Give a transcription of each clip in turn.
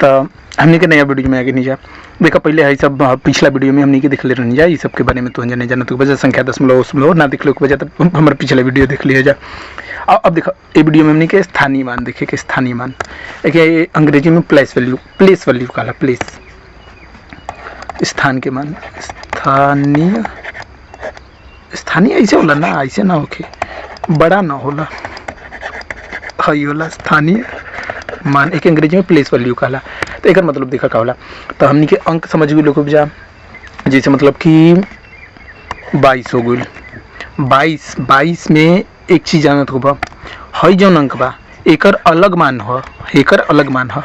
तो हमने के नया वीडियो में आगे नहीं जा देखा पहले है सब पिछला वीडियो में हमने के देख ले रहनी जा ये सब के बारे में तो नहीं जाना तो वजह संख्या 10 ना देख लो के वजह तो हमारे पिछला वीडियो देख लिया जा। अब देखो ये वीडियो में हमने के स्थानीय मान देखे कि स्थानीय मान एक अंग्रेजी में प्लेस वैल्यू कहला प्लेस स्थान के मान स्थानीय ऐसे होला ना ऐसे ना होके बड़ा ना होला हई होला स्थानीय मान एक अंग्रेजी में प्लेस वैल्यू कहला। तो एक मतलब देखा का होला तो हमनी के अंक समझ गए लोग जा जैसे मतलब कि 22 हो गई 22 में एक चीज़ जानत होगा हई जौन अंक बा एकर अलग मान हो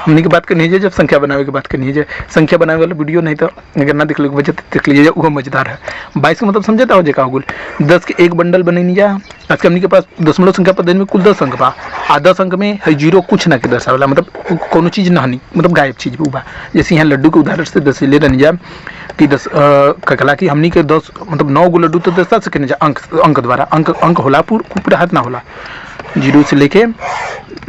हमने की बात करनी है जब संख्या बनावे की बात करनी है संख्या बनावे वाला वीडियो नहीं तो अगर ना देख लो वजह देख लीजिए वो मजेदार है। 22 का मतलब समझता हो जाएगा गुल 10 के एक बंडल बने नहीं जा आज के हमने के पास दशमलव संख्या पद्धति में कुल 10 अंक बा आ 10 अंक में है 0 कुछ ना के दर्शावेला मतलब कोनो चीज़ ना मतलब गायब चीज़ बा। जैसे यहाँ लड्डू के उदाहरण से 10 ले रहनी जा कि 10 कहला कि हमनी के 10 मतलब 9 गो लड्डू तो दर्शा सके जा अंक द्वारा अंक होला पूरा हाथ ना होला 0 से लेके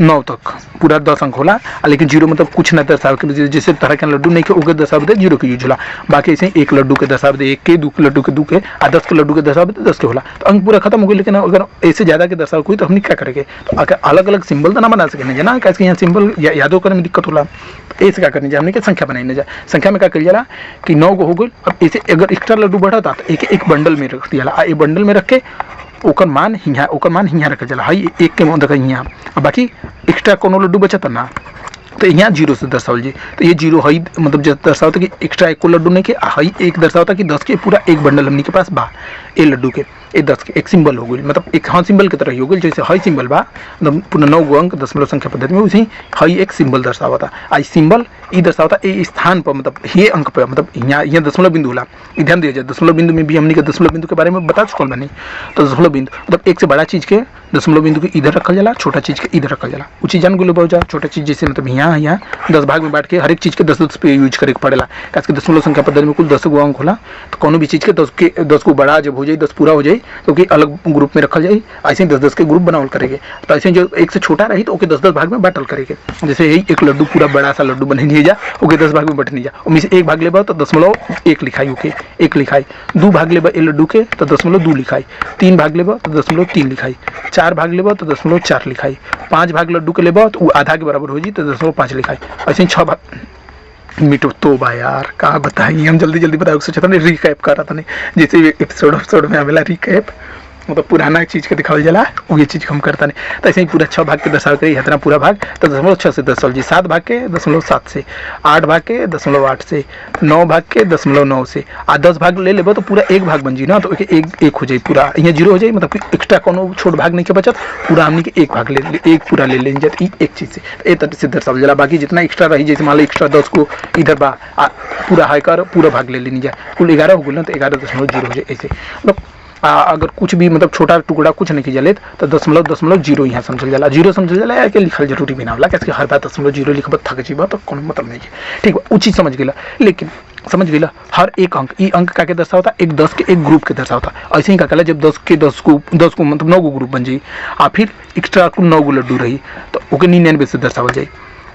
9 तक पूरा 10 अंक होला लेकिन 0 मतलब कुछ ना दर्शावे के जैसे तरह के लड्डू नहीं के ओके दर्शावे दे 0 के यूज होला बाकी ऐसे एक लड्डू के दर्शावे दे 1 के 2 के लड्डू के 2 के आ 10 के लड्डू के दर्शावे दे 10 के होला तो अंक पूरा खत्म हो गया। लेकिन अगर ऐसे ज़्यादा के दर्शावे कोई तो हमने क्या करेंगे तो अगर अलग अलग सिंबल तो ना बना सके ना कैसे यहाँ सिंबल यादों करने में दिक्कत होला तो ऐसे क्या करने जा हमने संख्या बनाई जा संख्या में क्या करी जाला कि 9 गो हो गई। अब ऐसे अगर एक्स्ट्रा लड्डू बढ़ा था तो एक बंडल में रख दिया एक बंडल में रख के ओकर मान हियाँ रखल जाला हई एक के देख हियाँ बाकी एक्स्ट्रा कोनो लड्डू बचत ना तो यहाँ 0 से दर्शावल जी तो ये 0 हई मतलब जब दर्शावता कि एक्स्ट्रा एक को लड्डू नहीं के हई एक दर्शावता कि 10 के पूरा एक बंडल हमनी के पास बा ए लड्डू के ए 10 के एक सिंबल हो गई मतलब एक हाँ सिंबल की तरह हो गई जैसे हई सिंबल बा मतलब पूरा 9 गो अंक दशमलव संख्या पद्धति में उसे हई एक सिंबल दर्शावता आई सिंबल ई दर्शावता ए स्थान पर मतलब ये अंक पर मतलब यहाँ दशमलव बिंदु होला ध्यान दिया जाए दशमलव बिंदु में भी हमने के दशमलव बिंदु के बारे में बता चुकल बनी तो दशमलव बिंदु मतलब एक से बड़ा चीज़ के दशमलव बिंदु के इधर रखल जाला छोटा चीज़ के इधर रखल जाला वो चीज़ जान गए बहुत जा छोटा चीज़ जैसे मतलब यहाँ 10 भाग में बांट के हर एक चीज़ के 10 पे यूज करे पड़ेला खास के दशमलव संख्या पद्धति में कुल 10 गो अंक होला तो कोनो भी चीज़ के 10 को बड़ा जब हो जाए 10 पूरा हो जाए तो कि अलग ग्रुप में रखल जाए ऐसे 10-10 के ग्रुप बनावल करेंगे तो ऐसे जो एक से छोटा रही तो ओके 10-10 भाग में बांटल करेंगे जैसे यही एक लड्डू पूरा बड़ा सा लड्डू बने नहीं जा ओके 10 भाग में बट नहीं जा उनमें से एक भाग लेबा तो 0.1 लिखाई ओके 1 लिखाई 2 भाग लेबा ए लड्डू के तो 0.2 लिखाई 3 भाग लेबा तो 0.3 लिखाई 4 भाग लेबा तो 0.4 लिखाई 5 भाग लड्डू के लेबा तो आधा के बराबर हो जी तो 0.5 लिखाई ऐसे 6 भाग मिटो तो बा यार का बताएंगे हम जल्दी बताओ सोचा था नहीं रिकैप कर रहा था नहीं जैसे एपिसोड में आवेला रिकैप मतलब पुराना चीज़ के दिखावल जाला वो ये चीज़ हम करता नहीं तो ऐसे ही पूरा 6 भाग के दर्शाव करी इतना पूरा भाग तो 0.6 से दर्शावल जी 7 भाग के 0.7 से 8 भाग के 0.8 से 9 भाग के 0.9 से आ 10 भाग ले लेबो तो पूरा एक भाग बन जी ना तो एक हो जाए पूरा यहाँ 0 हो जाए मतलब एक्स्ट्रा कोनो छोट भाग नहीं के बचत पूरा हमने के एक भाग एक पूरा ले लेंगे एक चीज़ से तो एक तरह से दर्शावल जाला बाकी जितना एक्स्ट्रा रही जैसे मान लो एक्स्ट्रा 10 को इधर बा पूरा हाई कर पूरा भाग ले लेनी जाए कुल 11 हो गई ना तो 11.0 हो जाए ऐसे मतलब अगर कुछ भी मतलब छोटा टुकड़ा कुछ नहीं की जाले तो 0.0 यहाँ समझल जाला 0 समझल जाला या के लिखल जरूरी भी ना होला कैसे हर बात 0.0 लिखब थक जीवा तो कोनो मतलब नहीं है ठीक है उचित समझ गेला लेकिन समझ गेला हर एक अंक ई अंक का के दर्शावता एक 10 के एक ग्रुप के दर्शावता ऐसे ही का कहला जब 10 को मतलब 9 गो ग्रुप बन जाई आ फिर एक्स्ट्रा कुल 9 गो लड्डू रही तो ओके 99 से दर्शावल जाए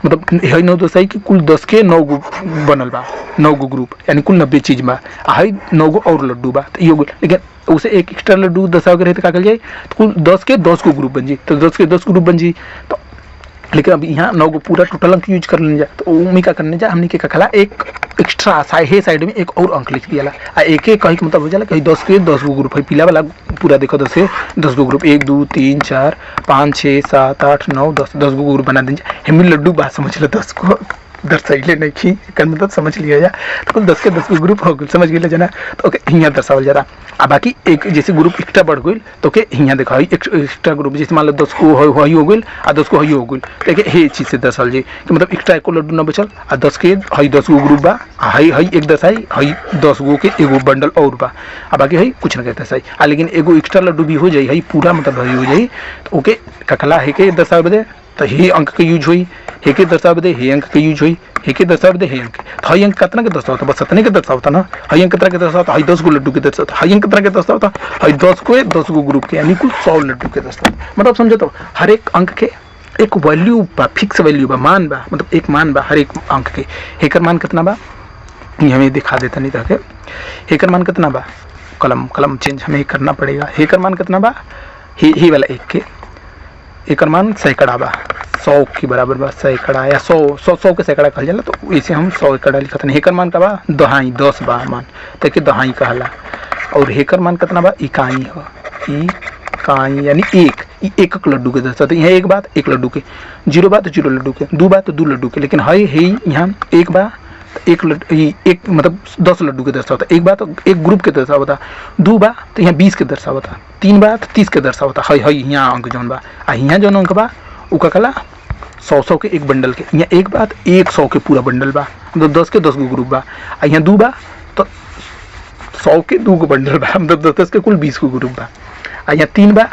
मतलब यही 9 दर्शाई कि कुल 10 के 9 गो बनल बा 9 गो ग्रुप यानी कुल 90 चीज बा हाई 9 गो और लड्डू बा तो ये लेकिन उसे एक एक्स्ट्रा लड्डू दर्शाव के रहे तो क्या कर जाए तो कुल 10 के 10 को ग्रुप बन जी तो 10 के 10 ग्रुप बन जी तो लेकिन अब यहाँ 9 को पूरा टोटल अंक यूज कर लेने जा तो उम्मीद का करने जा हमने क्या खला एक एक्स्ट्रा साइड में एक और अंक लिख दिया एक कहीं मतलब हो जाला कहीं 10 के 10 गो ग्रुप है पीला वाला पूरा देखो 10 के 10 गो ग्रुप 1 2 3 4 5 6 7 8 9 10 गो ग्रुप बना दीजिए हमें लड्डू बात समझ लो 10 को दर्शाइले नहीं की कर मतलब समझ लिया जा तो कुल 10 के 10 को ग्रुप हो गए समझ गए जना तो ओके यहाँ दर्शावल जा रहा बाकी एक जैसे ग्रुप एक्स्ट्रा बढ़ गई तो ओके यहाँ देखो एक्स्ट्रा ग्रुप जैसे मान लो 10 को हई हो गई आ 10 को हई हो गई तो ये चीज़ से दर्शावल जी कि मतलब एक्स्ट्रा एक को लड्डू ना बचल आ 10 के हई 10 गो ग्रुप बा हई एक दर्शाई हई 10 गो के एगो बंडल और बा आ बाकी हई कुछ ना कहते दर्शाई लेकिन एगो एक्स्ट्रा लड्डू भी हो जाए हई पूरा मतलब हई हो जाए तो ओके कखला है के दर्शावे दे तो हे अंक के यूज हुई हे के दर्शावे दे हे अंक के यूज हुई हे के दर्शावे दे हे अंक तो हई अंक कितना के दर्शावता बस इतने के दर्शावता ना हई अंक कितना के दर्शावता हई 10 गो लड्डू के दर्शावता हई अंक कितना के दर्शावता हई 10 को 10 गो ग्रुप के यानी कुल 100 लड्डू के दर्शावता मतलब समझो तो हर एक अंक के एक वैल्यू बा, फिक्स वैल्यू बा, मान बा, मतलब एक मान बा हर एक अंक के। हेकर मान कितना बा ये हमें दिखा देता नहीं ताकि हेकर मान कितना बा, कलम चेंज हमें करना पड़ेगा। हेकर मान कितना बा, ही वाला एक के एकर मान सैकड़ा बा, 100 के बराबर बा सैकड़ा, या 100 के सैकड़ा कहल जाला, तो इसे हम 100 एकड़ा लिखत नहीं। हेकर मान का बा दहाई, 10 बा मान, तो के दहाई कहला। और हेकर मान कितना बा, इकाई हो, इकाई यानी एक लड्डू के दर्शाता। यहाँ एक बात एक लड्डू के, 0 बा तो 0 लड्डू के, 2 बा तो 2 लड्डू के, लेकिन है यहाँ एक बा तो एक मतलब 10 लड्डू के दर्शावता। एक बा तो एक ग्रुप के दर्शावता, 2 बा तो यहाँ 20 के दर्शावता, 3 बा तो 30 के दर्शावता। है यहाँ अंक जौन बा, आ यहाँ जौन अंक बा उ का कला 100 के एक बंडल के। यहाँ एक बा तो 100 के पूरा बंडल बा, मतलब 10 के 10 गो ग्रुप बा। आ यहाँ 2 बा तो 100 के 2 गो बंडल बा, मतलब 10 के कुल 20 गो ग्रुप बा। आ यहाँ 3 बा,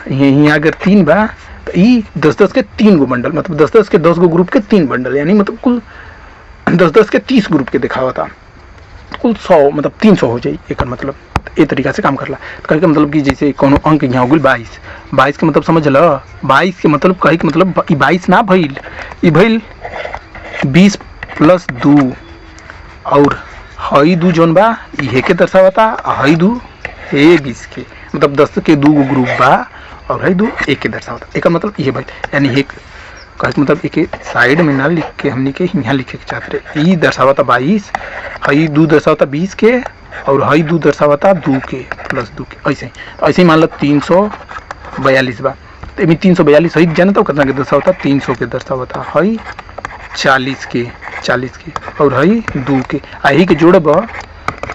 यहाँ अगर 3 बा तो ये 10 के 3 गो बंडल, मतलब 10 के 10 गो ग्रुप के 3 बंडल, यानी मतलब कुल 10 के 30 ग्रुप के दिखावा था, कुल 100 मतलब 300 हो जाए। एक मतलब ये तरीका से काम करला। कहे के मतलब कि जैसे कोनो अंक यहाँ हो गई 22 के मतलब समझ ल, 22 के मतलब कहे के मतलब 22 ना भइल, ई भइल 20 + 2, और हई 2 जौन बा इहे के दर्शावता, हई 2 हे 20 के, मतलब 10 के 2 गो ग्रुप बा और हई 2 एक के दर्शावता। एक मतलब ये भइल, यानी एक कहे मतलब एक साइड में ना लिख के हमने के यहाँ लिखे के चाहते रहे। ई दर्शावता 22, हई 2 दर्शावता 20 के, और हई 2 दर्शावता 2 के + 2 के। ऐसे ही मान लो 342 बा, तो इनमें 342 हई जानता कितना के दर्शावता, 300 के दर्शावता, हई 40 के और हई 2 के, आई के जोड़ब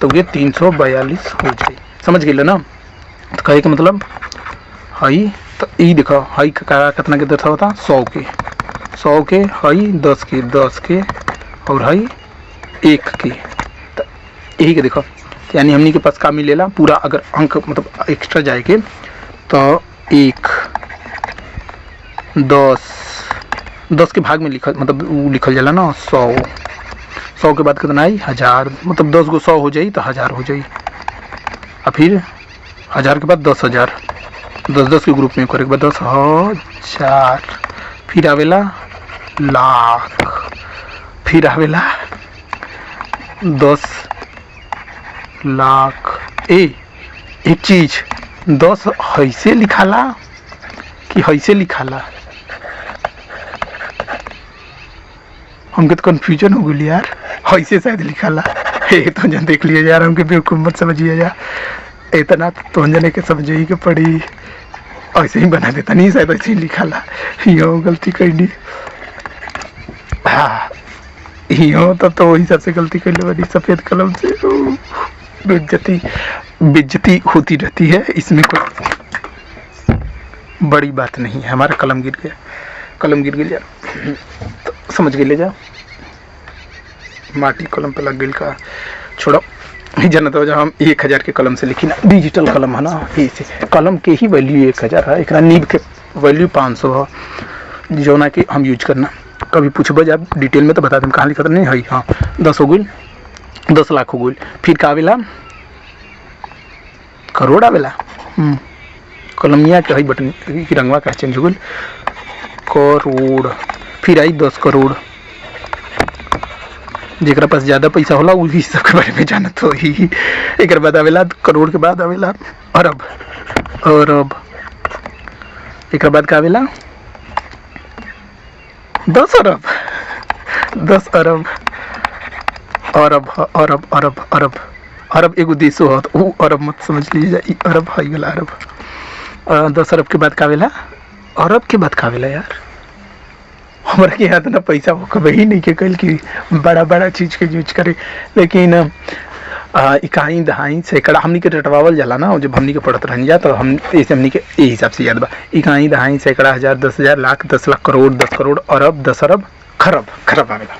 तो ये 342 हो जाए। समझ गए ना। तो कहे के मतलब हई तो ई देखो हई का कितना के दर्शावता, 100 के, हई 10 के और हई 1 के। तो यही के देखो, यानी हमनी के पास का मिलेला पूरा, अगर अंक मतलब एक्स्ट्रा जाए के तो 1 10 के भाग में लिखल, मतलब लिखल जाला ना 100 के बाद कितना आई 1000, मतलब 10 गो 100 हो जाई तो 1000 हो जाई। और फिर 1000 के बाद 10,000, 10 के ग्रुप में करे के बाद 10,000, फिर आवेला लाख, फिर आवेला 10 लाख। एक चीज 10 हैसे लिखाला कि हैसे लिखाला, हमके तो कन्फ्यूजन हो गई यार, हैसे शायद लिखाला। तो जन देख लिया यार, हमके बेवकूफ मत समझिए यार, इतना तो जने के समझे के पड़ी, ऐसे ही बना देता नहीं, शायद ऐसे ही लिखाला। यो गलती कैली, हाँ यो तो वही सबसे गलती कैले बनी, सफेद कलम से बेइज्जती होती रहती है, इसमें कोई बड़ी बात नहीं है। हमारा कलम गिर गया तो समझ गए ले जा, माटी कलम पे लग गई का, छोड़ो जानते हो। जब हम 1000 के कलम से लिखी ना, डिजिटल कलम है ना, इसे कलम के ही वैल्यू 1000 है, एक नीब के वैल्यू 500 है, जो ना कि हम यूज करना। कभी पूछब जब डिटेल में तो बता दें कहाँ लिखा नहीं है। हाँ 10 हो गई, 10 लाख हो गई, फिर का आवेला करोड़ आवेला, कलमिया के है बटन की रंगवा का चेंज हो गई, करोड़, फिर आई 10 करोड़। जेकरा पास ज़्यादा पैसा होला वही सबके बारे में जानत हो ही। एक बाद आवेला करोड़ के बाद आवेला अरब, एक बाद का आवेला 10 अरब, 10 अरब, अरब एगो देशो हो, तो वो अरब मत समझ लीजिए, अरब है वाला अरब। 10 अरब के बाद का आवेला, अरब के बाद का आवेला यार, हमारे के यहाँ तो ना पैसा वो कभी ही नहीं के कल की बड़ा चीज़ के यूज करे। लेकिन इकाई दहाई सैकड़ा हमनी के रटवावल जाला ना, जब हमनी के पढ़त रह जा तो हम ऐसे हमनी के यही हिसाब से याद बा, इकाई दहाई सैकड़ा 1000 10,000 लाख 10 लाख करोड़ 10 करोड़ अरब 10 अरब खरब आवेला।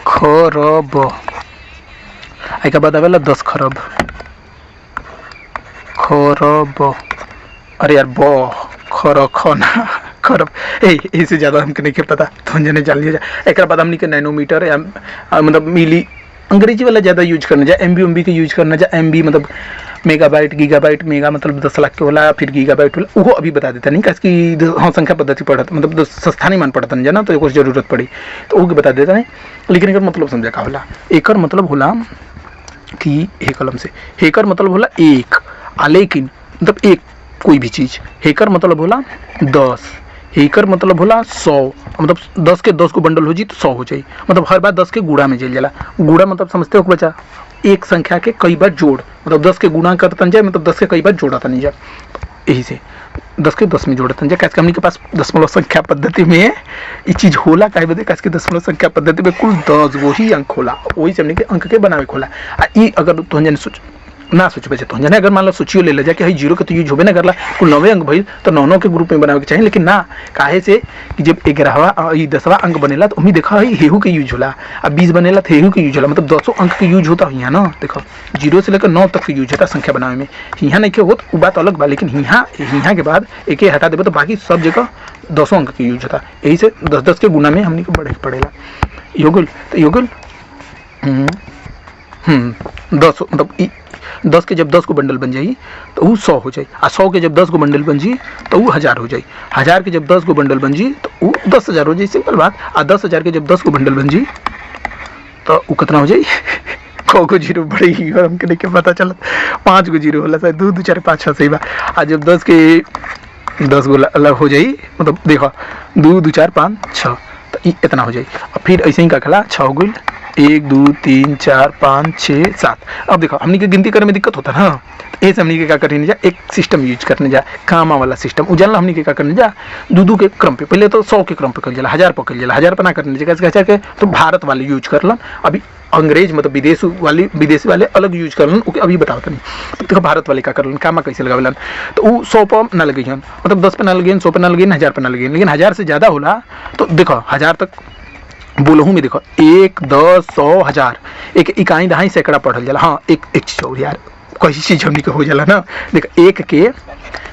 खरब एक बाद आवेला 10 खरब, अरे यार खरब इससे ज़्यादा हमके नहीं पता, तो जने जान लिया जाए। एक बाद हमने के नैनोमीटर या मतलब मिली अंग्रेजी वाला ज़्यादा यूज करना, जा एमबी के यूज करना, जा एमबी मतलब मेगाबाइट गीगाबाइट, मेगा मतलब 10 लाख के होला, फिर गीगाबाइट होला, वो अभी बता देता नहीं कि हाँ संख्या पद्धति पढ़त मतलब स्थानीय मान पढ़त नहीं ना, तो एक जरूरत पड़ी तो वो बता देता नहीं। लेकिन एकर मतलब समझा का होला, एकर मतलब होला कि हे कलम से हेकर मतलब होला एक, आ लेकिन मतलब एक कोई भी चीज़, हेकर मतलब होला 10, हेकर मतलब होला 100, मतलब 10 के 10 को बंडल हो जी तो 100 हो जाए, मतलब हर बार 10 के गुणा में जेल जाला। गुणा मतलब समझते हो बच्चा, एक संख्या के कई बार जोड़, मतलब 10 के गुणा करतन जाए मतलब 10 के कई बार जोड़तन नहीं जाए, यही से 10 के 10 में जोड़तन जाए। कैसे हमने के पास दशमलव संख्या पद्धति में ये चीज़ होला काहे बदे, कैसे दशमलव संख्या पद्धति में कुल 10 गो ही अंक होला, वही से हमने के अंक के बनावे खोला। आ ई अगर तो जन सोच ना सोच बचे तो जने अगर मान लो सोचियो ले जाए कि हई जीरो के तो यूज होबे ना करला, कुल 9 अंक भइल तो 9 के ग्रुप में बनावे के चाहिए। लेकिन ना काहे से कि जब 11वां ई 10वां अंक बनेला तो हमें देखा हई हेहू के यूज होला, अब 20 बनेला तो हेहू के यूज होला, मतलब 200 अंक के यूज होता है यहाँ ना। देखो 0 से लेकर 9 तक के यूज होता संख्या बनावे में, यहाँ नहीं के होत वो बात अलग बा, लेकिन यहाँ के बाद एक हटा देवे तो बाकी सब जगह 200 अंक के यूज होता। यही से 10-10 के गुना में हमने को बढ़े पड़ेला। योगुल तो योगुल 10 मतलब 10 के जब 10 को बंडल बन जाई तो वो 100 हो जाए, और 100 के जब 10 को बंडल बन जी तो वो 1000 हो जाए, 1000 के जब 10 को बंडल बन जी तो वो 10,000 हो जाए, सिंपल बात। और 10,000 के जब 10 को बंडल बन जी तो वो कितना हो जाए को जीरो बढ़ेगी, और हमके देखे पता चला 5 गो जीरो होला, शायद 2 2 4 5 6 सही बा। और जब 10 के 10 गो अलग हो जाए, मतलब देखो 2 2 4 5 6 तो इतना हो जाए। और फिर ऐसे ही का खला 6 गुल 1 2 3 4 5 6 7। अब देखो हमने के गिनती करने में दिक्कत होता है ना, ऐसे हमने के क्या करने जा, एक सिस्टम यूज करने जा, कामा वाला सिस्टम उजाला। हमने के क्या करने जा, दो के क्रम पे, पहले तो 100 के क्रम पे कर जाला, 1000 पे कर जाला, 1000 पे ना करने जा कैसे के तो भारत वाले यूज कर लन। अभी अंग्रेज मतलब विदेशी वाले अलग यूज कर लन, अभी बताओ नहीं। तो देखो भारत वाले क्या कर लन, कामा कैसे लगावेलन, तो वो 100 पे ना लगे, मतलब 10 पे ना लगे, 100 पे ना लगे, 1000 पे ना लगे। लेकिन 1000 से ज़्यादा होला तो देखो 1000 तक बोलूँ में देखो 1 10 100 1000 एक इकाई दहाई सैकड़ा पढ़ल जाला। हाँ एक चीज़ और यार, कैसी चीज़ हमनी के हो जाला ना, देखो एक के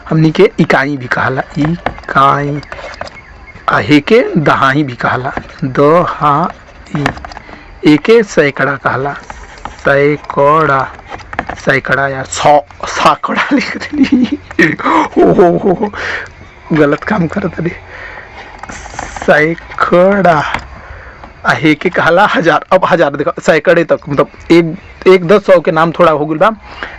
हमनी के इकाई भी कहला, इकाई आहे के दहाई भी कहला, दहाई एके सैकड़ा कहला, सैकड़ा यार 100 सैकड़ा लिख रही हो गलत काम करत रही, सैकड़ा आहे के कहला 1000। अब 1000 देखो सैकड़े तक मतलब एक 10 100 के नाम थोड़ा हो गल बा,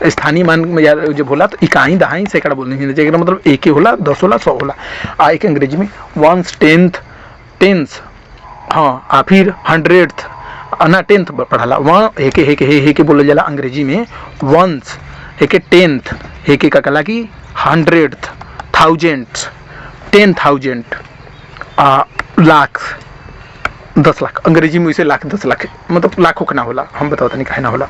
स्थानीय मान में यार जब होला तो इकाई दहाई सैकड़ा बोलने चाहिए, मतलब एक होला 10 होला 100 होला। आ एक अंग्रेजी में 1/10 टेंस, हाँ आ फिर 100th ना 10th पढ़ाला, वहाँ हेके बोला जाला अंग्रेजी में 1 हेके 10th हेके का कहला कि 100th 1000 10,000 लाख 10 लाख, अंग्रेजी में इसे लाख 10 लाख मतलब लाखों का ना होला, हम बताओ नहीं काहे ना होला।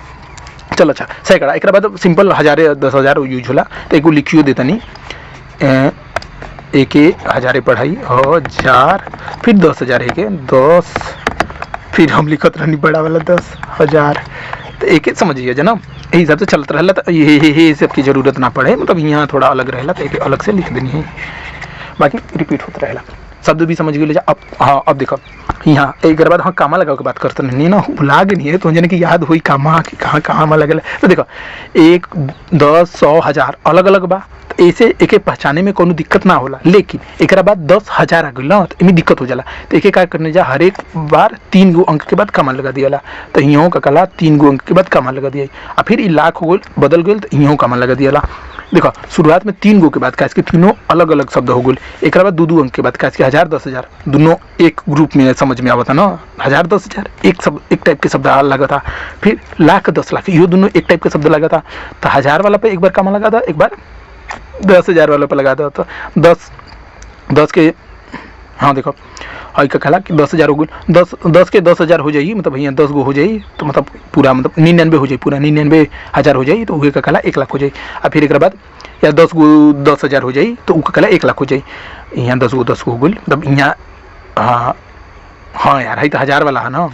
चलो अच्छा सैकड़ा, एक बाद सिंपल 1000 10,000 यूज होला, तो एगो लिखियो देता नहीं, एक 1000 पढ़ाई 1000 फिर 10,000 है के 10 फिर हम लिखत रहनी बड़ा वाला 10,000, तो एक समझिए जना यही हिसाब से चलता रहला, तो ये सब की जरूरत ना पड़े, मतलब यहाँ थोड़ा अलग रहेला तो एक अलग से लिख देनी है, बाकी रिपीट होता रहेला। शब्द भी समझ गए। अब हाँ अब देखो यहाँ एक बाद हाँ कामा लगा के बात करते नहीं ना, भुला गए नहीं है तो जने की याद हुई कामा कि कहाँ कहाँ में लगे। तो देखो 1 10 100 1000 अलग अलग बा, तो ऐसे एक पहचाने में कोनो दिक्कत ना होला। लेकिन एक बाद 10,000 आ गई ना तो इनमें दिक्कत हो जाला, तो एक क्या करने जा हर एक बार 3 गो अंक के बाद कामा लगा दिया, तो यहाँ का कला 3 गो अंक के बाद कामा लगा दिया, और फिर ये लाख हो गई बदल गई तो यहाँ कामा लगा दिया। देखो शुरुआत में 3 गो के बाद कैसे तीनों अलग अलग शब्द हो गए, एक बाद 2 अंक के बाद कैसे 1000 10,000 दोनों एक ग्रुप में समझ में आवता ना, 1000 10,000 एक टाइप के शब्द लगा था, फिर लाख 10 लाख ये दोनों एक टाइप के शब्द लगा था। तो 1000 वाला पे एक बार कामा लगा था, एक बार 10,000 वाला पे लगा था, तो 10 के हाँ देखो हई का कहला कि 10,000 हो गई, 10 के 10,000 हो जाइए, मतलब भैया 10 गो हो जाइए तो मतलब पूरा मतलब 99 हो जाए, पूरा 99,000 हो जाए तो वही का कहला 1 लाख हो जाए। और फिर एक बाद या 10 गो 10,000 हो जाए तो उसका कहला 1 लाख हो जाए। यहाँ 10 गो हो गई, मतलब यहाँ हाँ हाँ यार हई तो 1000 वाला है ना,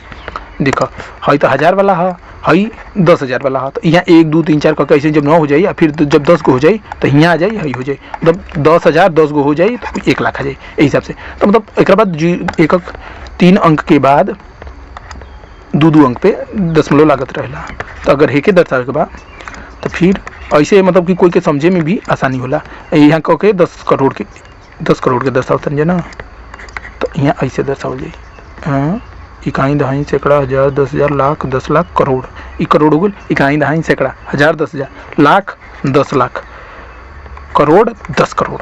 देखो हई तो 1000 वाला है, हई 10,000 वाला है, तो यहाँ 1 2 3 4 करके ऐसे जब 9 हो जाए, फिर जब 10 गो हो जाए तो यहाँ आ जाए हई हो जाए, मतलब 10,000 10 गो हो जाए तो 1 लाख आ जाए यही हिसाब से। तो मतलब एक बाद 3 अंक के बाद 2 अंक पे दशमलव लागत रहेला, तो अगर हेके दर्शावे के बाद तो फिर ऐसे मतलब कि कोई के समझे में भी आसानी होला। यहाँ कह के 10 करोड़ के दर्शावतन जे ना, तो यहाँ ऐसे दर्शावल जाई। हाँ, इकाई दहाई सैकड़ा हजार 10,000 लाख 10 लाख करोड़, ई करोड़ हो गल। इकाई दहाई सैकड़ा हजार 10,000 लाख 10 लाख करोड़ 10 करोड़।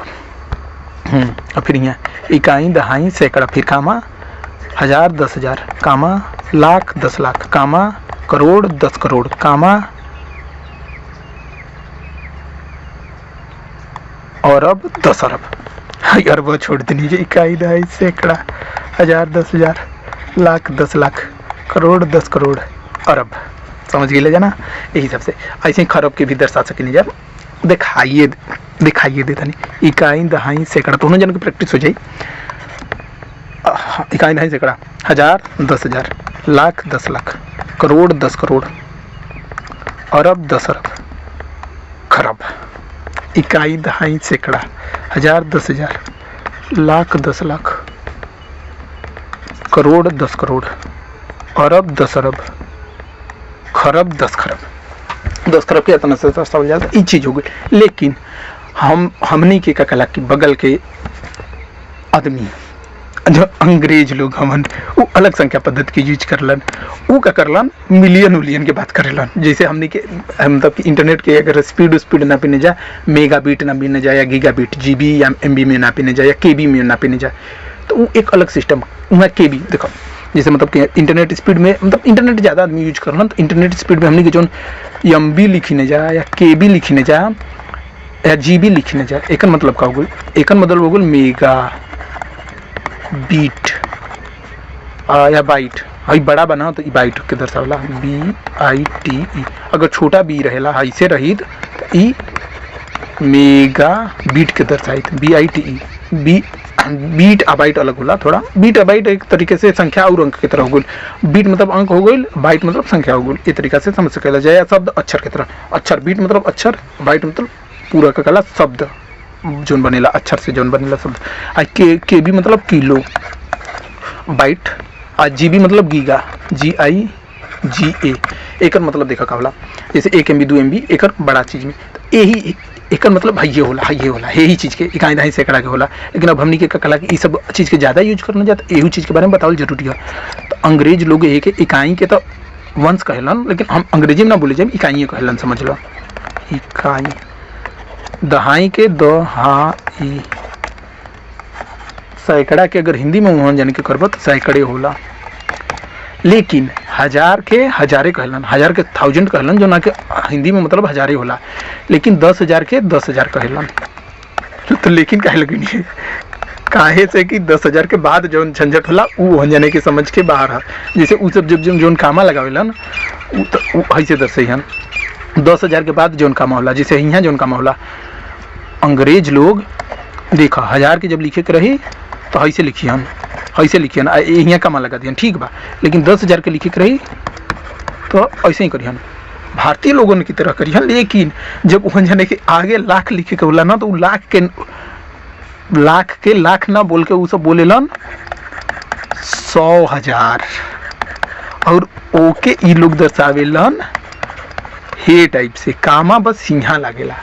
और फिर यहाँ इकाई दहाई सैकड़ा, फिर कामा हजार 10,000 कामा लाख 10 लाख कामा करोड़ 10 करोड़ कामा अरब 10 अरब। अरब छोड़ देनी है। इकाई दहाई सैकड़ा हजार 10,000 लाख 10 लाख करोड़ 10 करोड़ अरब। समझ गए जाना। यही सबसे ऐसे ही खरब के भी दर्शा सकें जब दिखाइए देता नहीं। इकाई दहाई सैकड़ा दोनों जन की प्रैक्टिस हो जाए। इकाई दहाई सैकड़ा हजार 10,000 लाख 10 लाख करोड़ 10 करोड़ अरब 10 अरब खरब। इकाई दहाई सैकड़ा हजार 10,000 लाख 10 लाख करोड़ 10 करोड़ अरब 10 अरब खरब 10 खरब। 10 खरब के इतना से समझ जाता ये चीज़ हो गई। लेकिन हमनी के का कला की बगल के आदमी जो अंग्रेज लोग हमन वो अलग संख्या पद्धति की यूज करलन। वो का करलन मिलियन के बात करेलन। जैसे हमने के मतलब कि इंटरनेट के अगर स्पीड ना पीने जाए, मेगा बीट ना पीने जाए या गीगा बीट जीबी या एमबी में ना पीने जाए या केबी में ना पीने जाए, तो वो एक अलग सिस्टम। वहाँ केबी देखो जैसे मतलब कि इंटरनेट स्पीड में मतलब इंटरनेट ज़्यादा आदमी यूज करलन, तो इंटरनेट स्पीड में हमने के जो एमबी लिखने जाए या केबी लिखने जाए या जीबी लिखने जाए, एक मतलब का हो गई, एक मतलब हो गई मेगा बीट या बाइट। हई बड़ा बना तो बाइट के दर्शावला BITE। अगर छोटा बी रहेला ऐसे रही तो ई मेगा बीट के दर्शाइत BITE। बीट आ बाइट अलग होला थोड़ा। बीट आ बाइट एक तरीके से संख्या और अंक की तरह हो गई। बीट मतलब अंक हो गई, बाइट मतलब संख्या हो गई। इस तरीका से समझ सकेला जाए। शब्द अक्षर की तरह, अक्षर बीट मतलब अक्षर, बाइट मतलब पूरा का कला शब्द जोन बनेला अक्षर से जोन बनेला शब्द। आ के भी मतलब किलो बाइट। आ जीबी मतलब गीगा GIGA। एक मतलब देखा का होला जैसे 1 MB 2 MB एक बड़ा चीज में, तो यही एक मतलब ये होला यही चीज़ के इकाई दहाई सैकड़ा के होला। लेकिन अब हमनी के कला की सब चीज़ के ज़्यादा यूज करना जाता, यही चीज़ के बारे में बतावल जरूरी है। तो अंग्रेज लोग एक इकाई के तो वंश कहलन, लेकिन हम अंग्रेजी में ना बोले जब इकाई कहलन, समझ लो। इकाई दहाई के दहाई सैकड़ा के अगर हिंदी में वहाँ जाने के करबो तो सैकड़े होला। लेकिन हजार के हजारे कहलन, हजार के 1000 कहलन, जो ना के हिंदी में मतलब हजारे होला। लेकिन 10,000 के 10,000 कहलन। तो लेकिन कहे लगी नहीं काहे से कि 10,000 के बाद जो झंझट होला वो जाने के समझ के बाहर है। जैसे उ सब जब जो कामा लगावेलन वो ऐसे दर्शैहन 10,000 के बाद जो कामा होला। जैसे यहाँ जो कामा होला अंग्रेज लोग देखा 1000 के जब लिखे के रही तो ऐसे लिखियन यहाँ कामा लगा दियन, ठीक बा। लेकिन 10,000 के लिखे के रही तो ऐसे ही करियन, भारतीय लोगों की तरह करियन। लेकिन जब वहाँ जाने के आगे लाख लिखे के बोला ना तो लाख के लाख ना बोल के वो सब बोलेलन 100,000 और ओके ई लोग दर्शावेलन हे टाइप से कामा बस यहाँ लागेला,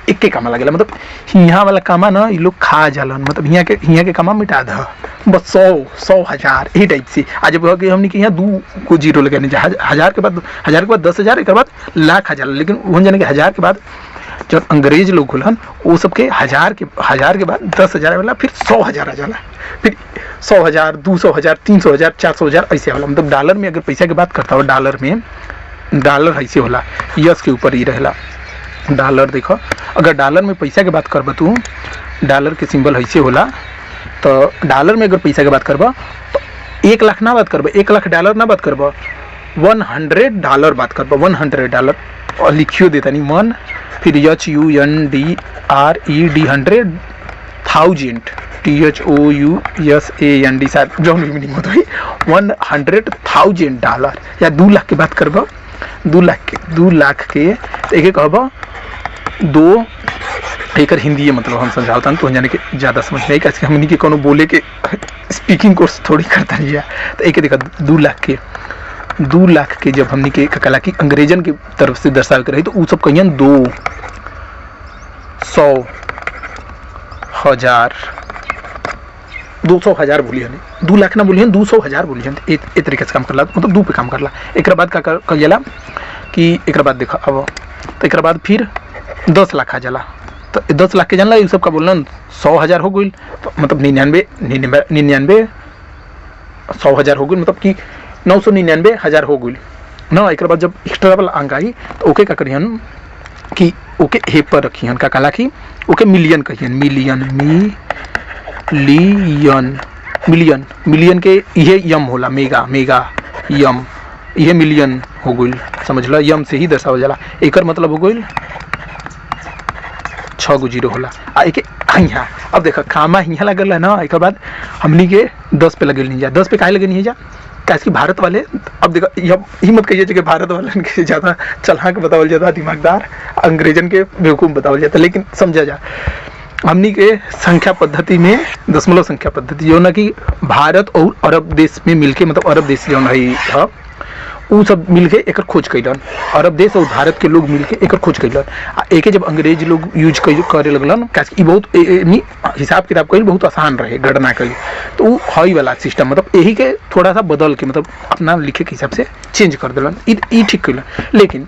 एक के कामा लगेला। मतलब यहाँ वाला कामा ना ये लोग खा जालन, मतलब यहाँ के कामा मिटा द बस 100,000 ये टाइप से। आज जब हमने कि यहाँ 2 को जीरो लगाने हजार के बाद 10,000 एक बाद लाख हजार। लेकिन वहाँ जाने के 1000 के बाद जब अंग्रेज लोग होलन वो सबके हजार के बाद 10,000 वाला फिर 100,000 आ जाला, फिर 100,000 200,000 300,000 400,000 ऐसे वाला। मतलब डॉलर में अगर पैसा की बात करता हो डॉलर में, डॉलर ऐसे होला यस के ऊपर ही रहेला डॉलर। देखो अगर डॉलर में पैसा की बात करबा तू डॉलर के सिंबल ऐसे होला, तो डॉलर में अगर पैसा की बात करबा तो 1 लाख ना बात करबा, 1 लाख डॉलर ना बात करबा, $100 बात करबा, $100 और लिखियो देता नहीं 1 फिर HUNDRED 100 1000 THOUSAND शायद जो मीनिंग होता है $100,000 या 2 लाख की बात करबा 2 लाख के एक कहबा 2 एक हिंदी मतलब हम समझाता तो जाने के ज़्यादा समझ नहीं कैसे हमनी के कोनो बोले के स्पीकिंग कोर्स थोड़ी करता नहीं है। तो एक देखा 2 लाख के जब हमनी के कला की अंग्रेजन की तरफ से दर्शाव कर रही तो वो सब कहियन 2 100 1000 200 1000 बोलिए 2 लाख ना बोलिए 200 1000 बोलिए ए तरीके से काम करला मतलब 2 पे काम करला। एक बाद का कल जाला कि एक बाद देखा अब तो एक बाद फिर 10 लाख आ जाला तो 10 लाख के जानला ये सब का बोलना 100 1000 हो गई तो मतलब 99 100 1000 हो गई मतलब कि 999 1000 हो गई ना। एक बाद जब एक्स्ट्रा वाला अंक आई तो ओके का करियन कि ओके हे पर रखियन का कला कि ओके मिलियन कहियन मिलियन के ये यम होला मेगा यम ये मिलियन हो गई समझ लो यम से ही दर्शावल जाला। एकर मतलब हो गई 6 गो जीरो होला आ एक यहाँ अब देखा खामा यहाँ लगल है ना। एक बाद हमनी के 10 पे लगे नहीं जा 10 पे काहे लगे नहीं जा कैसे भारत वाले अब देखा ये मत कहिए कि भारत वाले के ज़्यादा चलाक बतावल जाता दिमागदार अंग्रेजन के बेवकूफ़ बतावल जाता लेकिन समझा जा हमनी के संख्या पद्धति में दशमलव संख्या पद्धति जो ना कि भारत और अरब देश में मिलके मतलब अरब देश जो है वो सब मिलके एक खोज कैलन। अरब देश और भारत के लोग मिलके एक खोज कैलन आ एक जब अंग्रेज लोग यूज करे लगलन कैसे बहुत हिसाब किताब कल बहुत आसान रहे गणना कल तो वो हई वाला सिस्टम मतलब यही के थोड़ा सा बदल के मतलब अपना लिखे के हिसाब से चेंज कर दिलन ये ठीक कैलन। लेकिन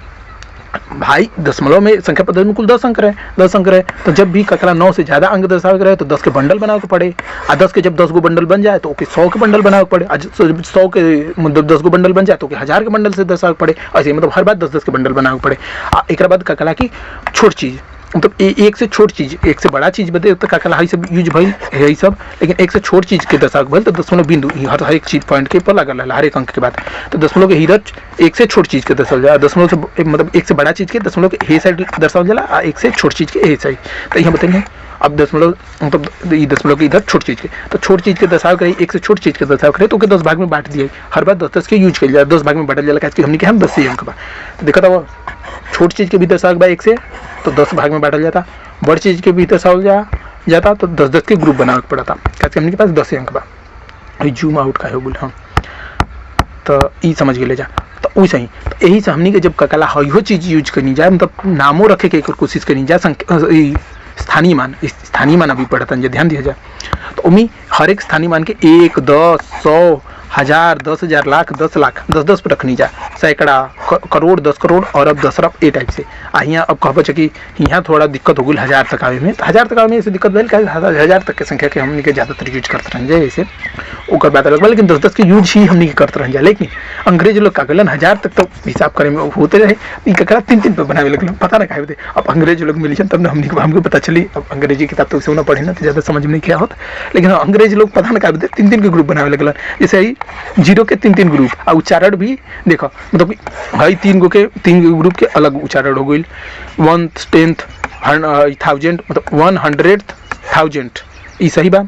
भाई दशमलव में संख्या पद्धति में कुल 10 अंक रहे तो जब भी ककरा 9 से ज़्यादा अंक दर्शावे रहे तो 10 के बंडल बनावे के पड़े आ 10 के जब 10 गो बंडल बन जाए तो ओके 100 के बंडल बनावे के पड़े आ 100 के मतलब 10 गो बंडल बन जाए तो ओके 1000 के बंडल से दर्शावे के पड़े ऐसे मतलब हर बात 10-10 के बंडल बनावे के पड़े। आ एक बाद ककला की छोट चीज़ मतलब एक से छोट चीज़ एक से बड़ा चीज़ बदे तो ककला है सब यूज भइल है सब लेकिन एक से छोट चीज़ के दर्शावे भइल तो दशमलव बिंदु हर एक चीज पॉइंट के पर लगल है हर एक अंक के बाद तो दशमलव के हिरत एक से छोट चीज़ के दर्शावल जाला दशमलव से मतलब एक से बड़ा चीज़ के दशमलव के हे साइड दर्शावल जाला आ एक से छोट चीज़ के हे साइड तो यहाँ बताइए अब दशमलव मतलब ये दशमलव के इधर छोट चीज़ के तो छोट चीज़ के दर्शाव करे एक से छोट चीज़ के दर्शाव करे तो ओके 10 भाग में बांट दिए हर बार 10-10 के यूज कर जाए 10 भाग में बांटल जाला कैसे हमने के हम 10 से अंक बा तो देखा था वो छोट चीज़ के भी दर्शाव बा एक से तो 10 भाग में बांटल जाता बड़ चीज़ के भी दर्शावल जाता तो 10-10 के ग्रुप बनावे पड़ा था कैसे हमने के पास 10 अंक बा जूम आउट का हो बोल हाँ तो ये समझ गए जा तो वैसे ही तो यही से हमने के जब ककला हो चीज़ यूज करनी जाए मतलब नामों रखे के कोशिश करनी जाए स्थानीय मान अभी पढ़ता है ध्यान दिया जाए तो उम्मीद हर एक स्थानीय मान के 1 10 100 1000 10,000 लाख 10 लाख 10-10 पर रखनी जाए सैकड़ा करोड़ 10 करोड़ और अब 10 अरब ए टाइप से आ यहाँ अब कह कि यहाँ थोड़ा दिक्कत हो गई 1000 तक आवे में तो 1000 तक आवे में ऐसे दिक्कत भेल 1000 तक के संख्या के हमने के ज़्यादातर यूज करते रह जाए ऐसे ओकर बात अलग लेकिन 10-10 के यूज ही हमने के करते रह जाए। लेकिन अंग्रेज लोग का कलन 1000 तक तो हिसाब करे में होते रहे ककड़ा 3-3 पे बनावे लगल पता ना कहे अब अंग्रेज लोग मिली तब ना हमको पता चली। अब अंग्रेजी किताब तो उसे ना पढ़े ना तो ज़्यादा समझ में नहीं क्या होता लेकिन अंग्रेज लोग पता ना कहे 3-3 के ग्रुप बनावे लगल जैसे ही 0 के 3-3 ग्रुप और उच्चारण भी देखो मतलब भाई 3 ग्रुप के अलग उच्चारण हो गई 1 10th 1000 मतलब 100,000 ये सही बा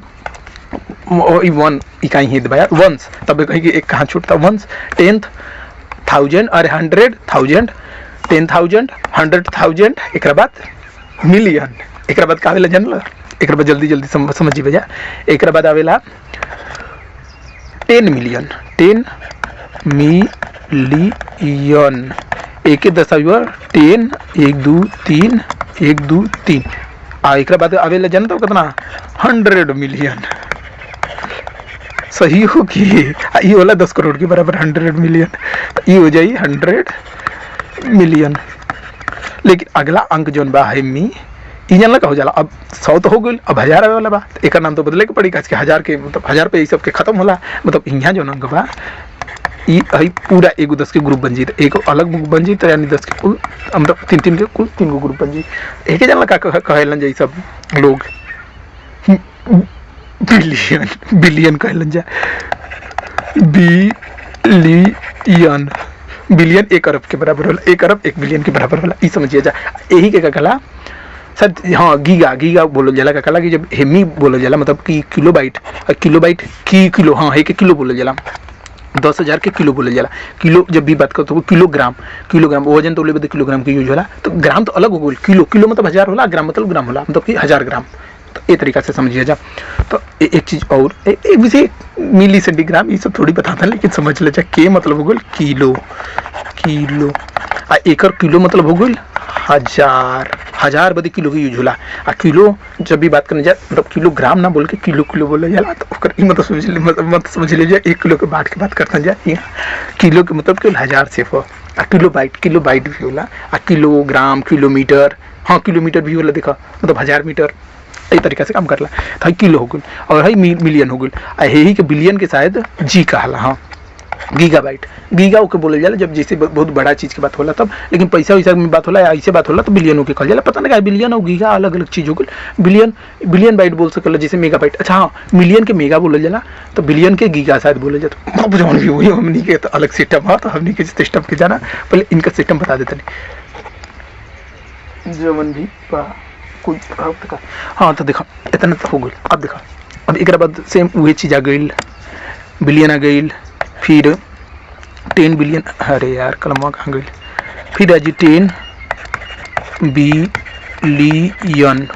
1 इकाई ही दबाया वंस तब कहीं एक कहाँ छूटता वंस 10th 1000 और 100,000 10,000 100,000 एक बाद मिलियन एक बाद का आवेला जानला एक बाद जल्दी समझी बजा एक बाद आवेला 10 मिलियन 10 मिलियन एक दशाविवर 10 1 2 3 1 2 3 आ एक बाद आवेला जानता कितना 100 मिलियन सही हो कि ये वाला 10 करोड़ के बराबर 100 मिलियन तो ये हो जाए 100 मिलियन। लेकिन अगला अंक जौन बा है मी ई जानला का हो जाला अब 100 तो हो गई अब 1000 आवे वाला बा एक नाम तो बदले के पड़ी कैसे 1000 के मतलब 1000 पे ये सब के खत्म होला मतलब यहाँ जो अंक बा ये पूरा एगो 10 के ग्रुप बन जी एक अलग बन जी तो यानी 10 के कुल मतलब 3-3 के कुल 3 गो ग्रुप बन जी एक जानला का कहलन जाई सब लोग बिलियन कहलन जा बिलियन 1 अरब के बराबर होला 1 अरब 1 बिलियन के बराबर होला ये समझिए जा यही के कहला सर हाँ गीगा बोलल जाला कहला कि जब हेमी बोलल जाला मतलब कि किलोबाइट की किलो हाँ है के किलो बोलल जाला 10,000 के किलो बोलल जाला किलो जब भी बात करते हो किलोग्राम वजन तो ले किलोग्राम के यूज होला तो ग्राम तो अलग हो गई किलो मतलब 1000 होला ग्राम मतलब ग्राम होला मतलब कि 1000 ग्राम तो ये तरीका से समझिए जा। तो एक चीज़ और एक विषय मिली सेंटीग्राम ये सब थोड़ी बताता है लेकिन समझ ले जा के मतलब हो गई किलो आ एकर किलो मतलब हो गई हजार बदे किलो के यूज होला। आ किलो जब भी बात करने जाए मतलब किलोग्राम ना बोल के किलो बोले जाला, तो ओकर ई मतलब समझ ले, मत समझ लीजिए 1 किलो के बाट के बात करते जाए, किलो के मतलब केवल 1000 से हो। आ किलो बाइट भी होला। आ किलोग्राम, किलोमीटर, हाँ किलोमीटर भी होला, देखा मतलब 1000 मीटर यही तरीका से काम करला। तो हई किलो हो गई और हई मिलियन हो गई। आ यही के बिलियन के शायद जी कहला, हाँ गीगाबाइट, गीगा ओके बोले जाला जब जैसे बहुत बड़ा चीज़ की बात होला तब। लेकिन पैसा वैसा में बात होला या ऐसे बात होला तो बिलियन ओके कहल जाला। पता नहीं क्या बिलियन और गीगा अलग अलग चीज़ हो गई। बिलियन बाइट बोल सकला जैसे मेगाबाइट। अच्छा हाँ, मिलियन के मेगा बोले जाला तो बिलियन के गीगा शायद बोले जाता। अब जौन भी हुई हमनी के तो अलग सिस्टम है, तो हमनी के सिस्टम के जाना पहले इनका सिस्टम बता देते नहीं जवन भी कोई। हाँ तो देखा इतना तो हो गई। अब देखा अब एक बाद सेम वही चीज़ आ गई, बिलियन आ गई, फिर 10 बिलियन, अरे यार कलमा कहाँ गई, फिर आज 10 बिलियन।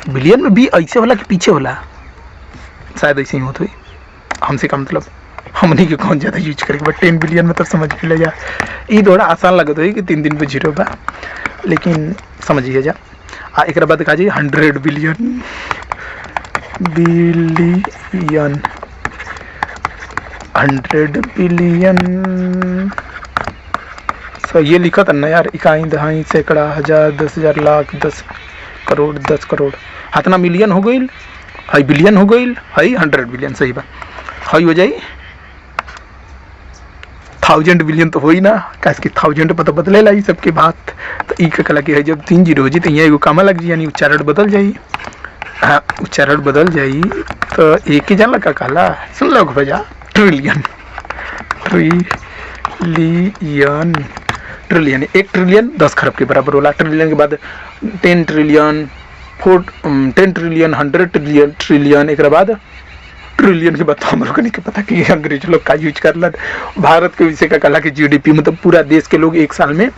बिलियन में भी ऐसे होला कि पीछे होला, शायद ऐसे ही होता है। हमसे का मतलब हमनी के कौन ज़्यादा यूज करेगा, बट 10 बिलियन में तो समझ ले जा। ये थोड़ा आसान लगता है कि 3 दिन पे 0 बा, लेकिन समझिए जा। एक बाद कहा जी 100 बिलियन, 100 बिलियन। सो ये लिखा था ना यार, इकाई, दहाई, सैकड़ा, हजार, 10,000, लाख, 10 करोड़, 10 करोड़। हाथना मिलियन हो गई, हाई बिलियन हो गई, हाई 100 बिलियन। सही बा, हाई हो जाई 1000 बिलियन तो हो ही ना, कैसे कि 1000 पर तो बदलेला ही सबके बात। तो ई का कला कि है जब 3 0 हो जी तो यहाँ एगो कामा लग जी, यानी उच्चारण बदल जाई। हाँ उच्चारण बदल जाई तो एक ही जानला का कहला, सुन लो भैया, ट्रिलियन। ट्रिलियन 1 ट्रिलियन 10 खरब के बराबर होला। ट्रिलियन के बाद 10 ट्रिलियन, 10 ट्रिलियन, 100 ट्रिलियन। एक बाद ट्रिलियन के बाद तो हम लोग नहीं पता कि अंग्रेज लोग का यूज कर ला। भारत के विषय का कला की जीडीपी मतलब पूरा देश के लोग एक साल में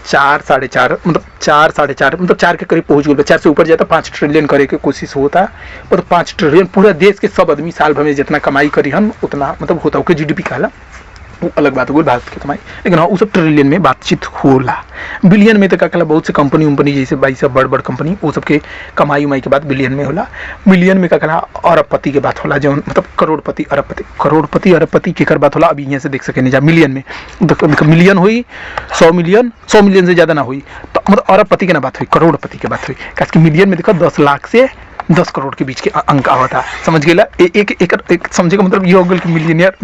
4 साढ़े 4 मतलब 4 के करीब पहुंच गए। 4 से ऊपर जाता 5 ट्रिलियन करे के कोशिश होता, और 5 ट्रिलियन पूरा देश के सब आदमी साल भर में जितना कमाई करी हम उतना मतलब होता है जीडीपी कहला। वो अलग बात हो गई भारत की कमाई, लेकिन हाँ वो सब ट्रिलियन में बातचीत होला। बिलियन में तो क्या कहला बहुत से कंपनी जैसे 22 बड़ कंपनी वो सबके कमाई उमाई के बाद बिलियन में होला। मिलियन में क्या कहला अरबपति के बात होला, जो मतलब करोड़पति अरबपति के कर बात होला। अभी यहाँ से देख सके नहीं जा मिलियन में मिलियन हुई 100 मिलियन से ज़्यादा ना हुई, तो मतलब अरबपति के ना बात हुई, करोड़पति की बात हुई। क्योंकि मिलियन में देखो 10 लाख से 10 करोड़ के बीच के अंक आवता, समझ गया। एक समझे का मतलब ये हो गया कि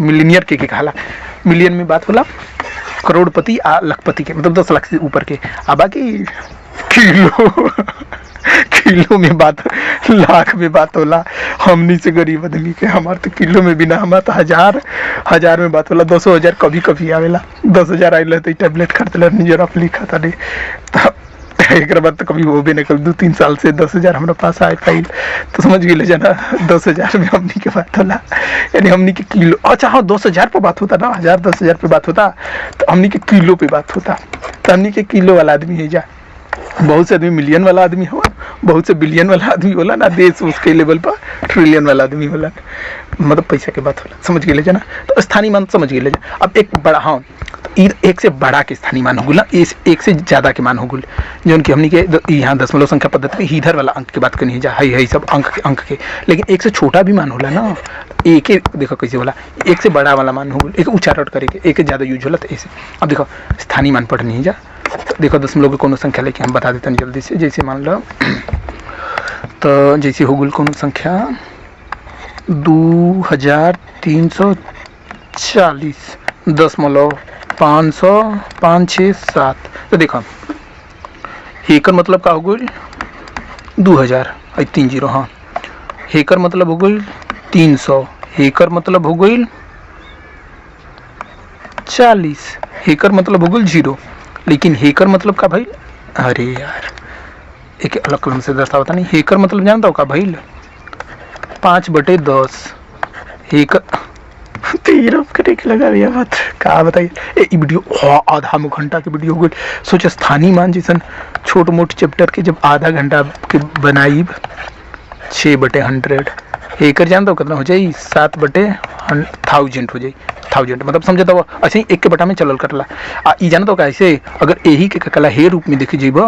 मिलीनियर के कहला। मिलियन में बात होला करोड़पति आ लखपति के मतलब 10 लाख से ऊपर के। आ बाकी किलो में बात, लाख में बात होला हमनी से गरीब आदमी के। हमारे तो किलो में भी ना, हमारा तो हजार में बात होला। 10,000 कभी आवेला, 10,000 आइल तो टैबलेट खरीदल निजर अपनी खाता नहीं। एक बार तो कभी वो भी निकल 2-3 साल से 10,000 हमारे पास आए पाइल, तो समझ गए जाना 10,000 में हमनी के बात होला, यानी हमनी के किलो। अच्छा हाँ 10,000 पे बात होता ना, 10,000 पे बात होता तो हमनी के किलो पे बात होता। तो हमनी के किलो वाला आदमी है जा, बहुत से आदमी मिलियन वाला आदमी हो, बहुत से बिलियन वाला आदमी होला ना, देश उसके लेवल पर ट्रिलियन वाला आदमी होला, मतलब पैसा के बात होला, समझ गए जाना। तो स्थानीय मान समझ गए जा। अब एक बड़ा, हाँ एक से बड़ा के स्थानीय मान हो गया, एक से ज़्यादा के मान हो गए, जो उनकी हमनी के यहाँ दशमलव संख्या पद्धति में इधर वाला अंक की बात करनी है जा, है सब अंक के। लेकिन एक से छोटा भी मान होला ना, एक देखो कैसे होला, एक से बड़ा वाला मान हो गया, एक उच्चारण करेंगे, एक ज़्यादा यूज होला। तो ऐसे अब देखो स्थानीय मान पढ़नी है जा। तो देखो दशमलव की कोनो संख्या लेके हम बता देते हैं जल्दी से। जैसे मान लो तो जैसे हो गई कोनो संख्या 2340 दशमलव 5,6,7। तो देखो हेकर मतलब का हो गई 2000 3 0। हाँ हेकर मतलब हो गई 300, हेकर मतलब हो गई 40, हेकर मतलब हो गई 0। लेकिन हेकर मतलब का भाई, अरे यार एक अलग कलम से दर्शाता नहीं। हेकर मतलब जानता हो का भाई 5/10 हेकर। तेरह लगा भैया बात का बताइए। ये वीडियो आधा घंटा की वीडियो हो गई। सोच स्थानीय मान जैसा छोट मोट चैप्टर के जब आधा घंटा के बनाई 6/100 एक जान तो कितना हो जाए 7/1000 हो जाए 1000 मतलब समझे तो ऐसे ही एक के बटा में चलल करला आ ई जान तो कैसे अगर यही के कला हे रूप में देखे जीब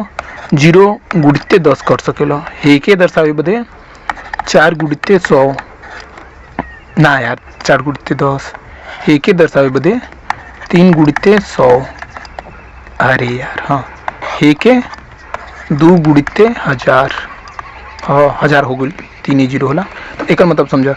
0 गुणिते 10 कर सकेला हे के दर्शावे बदे 4 गुणिते 100 ना यार 4 गुणिते 10 हे के दर्शावे बदे 3 गुणिते 100 अरे यार हाँ हे के 2 गुणिते 1000 हाँ 1000 हो गई 3 0 होला तो एक मतलब समझ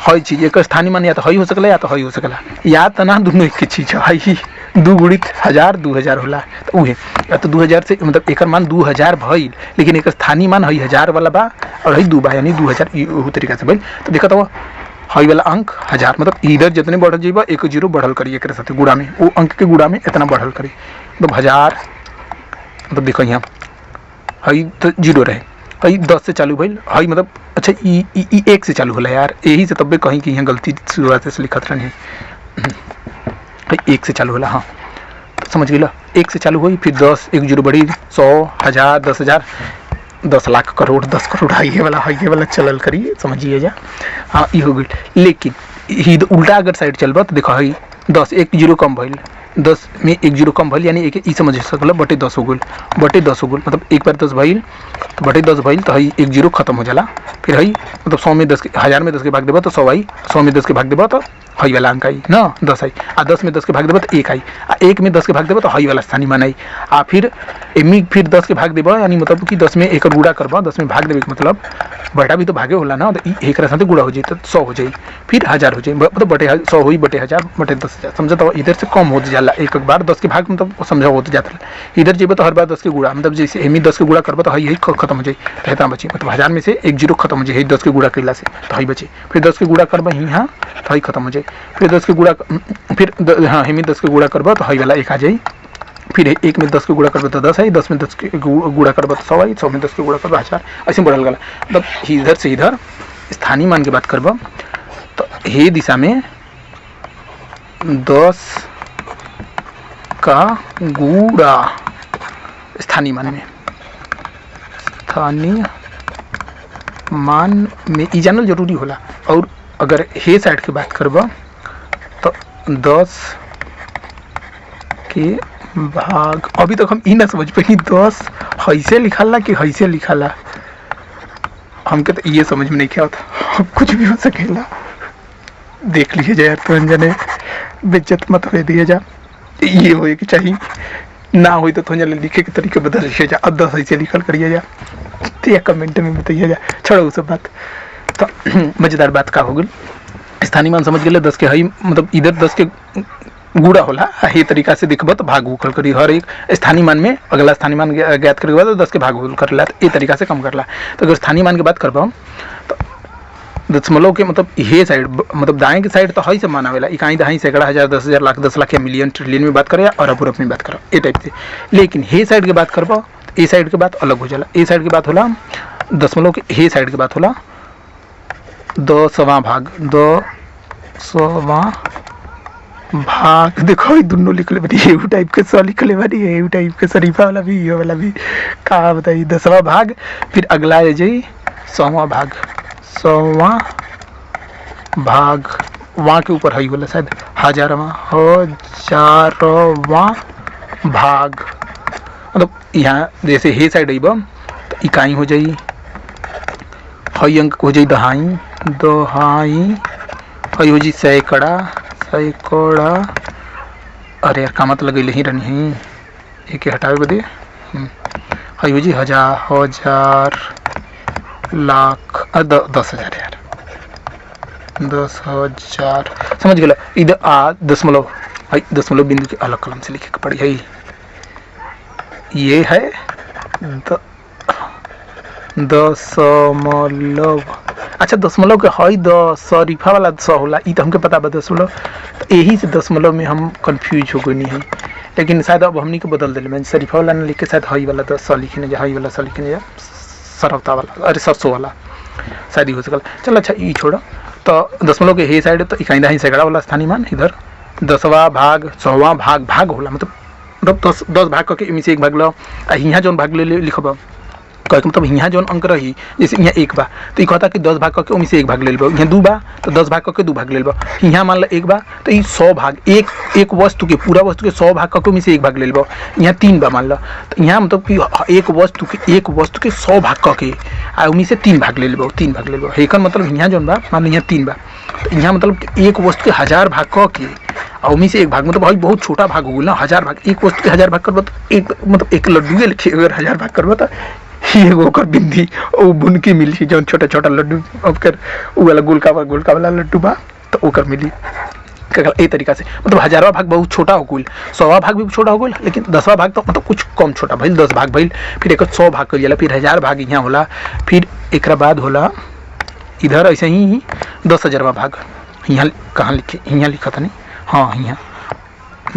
हई चीज एक स्थानीय मान या तो हई हो सकला या तो हई हो सकला या तो ना दोनों एक चीज है हई 2 गुणित 1000 2000 होला तो उहे या तो 2000 से मतलब एक मान 2000 भइल लेकिन एक स्थानीय मान हई 1000 वाला बा और हई 2 बा यानी 2000 उ तरीका से भइल तो देखा तो हई वाला अंक 1000 मतलब इधर जितने बढ़ल जाइबा 1 0 बढ़ल करिए एक साथ गुणा में वो अंक के गुणा में इतना बढ़ल करी मतलब 1000 मतलब देखो यहाँ हई तो 0 रहे हई 10 से चालू भइल हई मतलब अच्छा ई 1 से चालू होला यार यही से तब कहीं कि यहाँ गलती शुरुआत से लिखत रहनी हई 1 से चालू होला हाँ समझ गई 1 से चालू हुई फिर 10 1 0 बढ़ी 100 1000 10,000 10 लाख करोड़ 10 करोड़ हाइए वाला चलल करिए समझिए जा हाँ ये हो गई लेकिन ही उल्टा अगर साइड चलबा तो देखो हई 10 1 0 कम भइल 10 में 1 0 कम भइल यानी एक ई समझ सकल बटे 10 हो गल मतलब एक बार 10 भइल तो बटे 10 भइल तो हई 1 0 खत्म हो जाला फिर हई मतलब 100 में 10 के 1000 में 10 के भाग देबा तो 100 आई 100 में 10 के भाग देबा तो हई वाला अंक आई ना 10 आई आ 10 में 10 के भाग देबा तो 1 आई आ 1 में 10 के भाग देबा तो हई वाला स्थानीय मान आई आ फिर एमी फिर 10 के भाग देबा यानी मतलब कि 10 में एक गुणा करबा 10 में भाग देबे मतलब बटा भी तो भागे होला ना तो एक साथ गुणा हो जाए तो 100 हो जाए फिर 1000 हो जाए मतलब बटे 100 हुई बटे 1000 बटे 10,000 समझा तो इधर से कम होते जाला एक बार 10 के भाग मतलब समझा होते जाता इधर जेबे तो हर बार 10 के गुणा मतलब जैसे एमी 10 के गुणा करबा तो हई खत्म हो जाए रहता बची मतलब 1000 में से 1 0 खत्म हो जाए 10 के गुणा कैला से तो हई बचे फिर 10 के गुणा करबा यहाँ तो हई खत्म हो जाए फिर 10 के गुणा फिर हाँ एमी 10 के गुणा करबा तो हई वाला 1 आ जाए फिर 1 में 10 के गुणा करबा तो 10 आई 10 में 10 के गुणा करबा तो 100 आई 100 में 10 के गुणा करबा 1000 ऐसे बढ़ल गला मतलब इधर से इधर स्थानीय मान की बात करबा तो हे दिशा में 10 का गुणा स्थानीय मान में ई जानल जरूरी होला और अगर हे साइड की बात करबा तो 10 के भाग अभी तक हम ई ना समझ पाई 10 हैसे लिखाला कि हैसे लिखाला हमके तो ये समझ में नहीं क्या होता कुछ भी हो सकेला देख लीजिए जा यार तो अंजने बेइज्जत मत हो दिए जा ये होए कि चाहिए ना हो तो थोड़ा लिखे के तरीके बदल लीजिए जा अब 10 ऐसे लिखल करिए जा तो या कमेंट में बताइए जा छोड़ो सब बात तो मजेदार बात का हो गई स्थानीय मान समझ गए 10 के हई मतलब इधर 10 के गुणा होला ये तरीका से देखब तो भाग उखल करी हर एक स्थानीय मान में अगला स्थानीय मान ज्ञात करके बाद 10 के भाग उखल करला तो ये तरीका से कम करला तो अगर स्थानीय मान की बात करबा तो दशमलव के मतलब ये साइड मतलब दाएं की साइड तो हई से मान आवेला इकाई दहाई सैकड़ा 1000 10,000 लाख 10 लाख या मिलियन ट्रिलियन में बात करे और अरब में बात करो ये टाइप से लेकिन हे साइड की बात करबा तो ए साइड की बात अलग हो जाला ए साइड की बात होला दशमलव के हे साइड की बात होला 10वां भाग देखो ये दोनों लिखले बानी एउ टाइप के 100 लिखले बानी एउ टाइप के शरीफा वाला भी ये वाला भी का बताइए 10वां भाग फिर अगला आ जाई 100वां भाग वहाँ के ऊपर हई होला शायद 1000वां भाग मतलब यहाँ जैसे हे साइड आइबा तो इकाई हो जाई हई अंक हो जाई दहाई हई हो जाई सैकड़ा अरे यार का मतलब लगैले ही रहनी है एक हटावे बदे हई हो जी 1000 लाख 10,000 यार 10,000 समझ गया इधर दशमलव हई दशमलव बिंदु के अलग कलम से लिखे के पड़ी है ये है दशमलव अच्छा दशमलव के हई 10 शरीफा वाला 100 होला ई तो हमके पता बा दशमलव तो यही से दशमलव में हम कंफ्यूज हो गए नहीं है लेकिन शायद अब हमनी को बदल दिले मैं शरीफा वाला ना लिख के शायद हई वाला 100 लिखने जा हई वाला 100 लिखने जा सरवता वाला अरे 700 वाला शायद ही हो सकल चल अच्छा ई छोड़ो तो दशमलव के हे साइड तो इकाई दहाई सैकड़ा वाला स्थानीय मान इधर 10वां भाग 100वां भाग होला मतलब 10 भाग करके इनमें से एक भाग लो यहाँ जो भाग ले लिखब कहे के मतलब यहाँ जौन अंक रही, जैसे यहाँ 1 बा तो ये कहता कि 10 भाग करके ओमे से 1 भाग ले लेबो, यहाँ 2 बा तो 10 भाग करके 2 भाग ले लेबो, यहाँ मान लो 1 बा तो ये 100 भाग एक वस्तु के पूरा वस्तु के 100 भाग करके ओमे से 1 भाग ले लेबो, यहाँ 3 बा मान लो तो यहाँ मतलब कि एक वस्तु के 100 भाग करके आ ओमे से 3 भाग ले लेबो, 3 भाग ले लेबो। एकर मतलब यहाँ जौन बा मान लो यहाँ 3 बा तो यहाँ मतलब एक वस्तु के 1000 भाग करके और उन्हीं से 1 भाग, मतलब भाई बहुत छोटा भाग हो गया ना, 1000 भाग, एक वस्तु के 1000 भाग करबो तो एक मतलब एक लड्डू लिखे अगर 1000 भाग करबो तो एगो ओकर बिंदी ओ बुनकी मिली जौन छोटा छोटा लड्डू अब कर उ वाला गोलका वाला लड्डू बा तो ओकर मिली ए तरीका से। मतलब 1000वां भाग बहुत छोटा हो गई, 100वां भाग भी छोटा हो गई, लेकिन 10वां भाग तो मतलब कुछ कम छोटा भइल, 10 भाग भइल, फिर एक 100 भाग कर जाला, फिर 1000 भाग यहाँ होला, फिर एक बाद होला इधर ऐसे ही 10,000वां भाग। यहाँ कहाँ लिखे, यहाँ लिखा था नहीं, हाँ यहाँ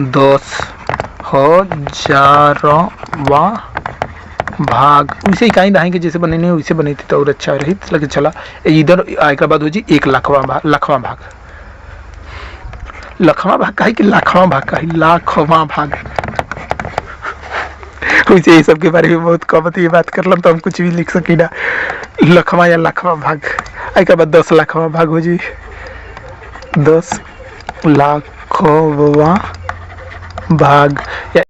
10,000वां भाग वैसे ही कहीं दाएंगे जैसे बने नहीं वैसे बनी थी तो और अच्छा रही, लेकिन चला इधर आएगा बाद हो जी 1,00,000वां भाग, लाखवां भाग, लाखवां भाग का है कि लाखवां भाग का है, लाखवां भाग वैसे ये सब के बारे में बहुत कम ये बात कर लो तो हम कुछ भी लिख सकी ना, लाखवां या लाखवां भाग आएगा बाद 10,00,000वां भाग हो जी, 10,00,000वां भाग या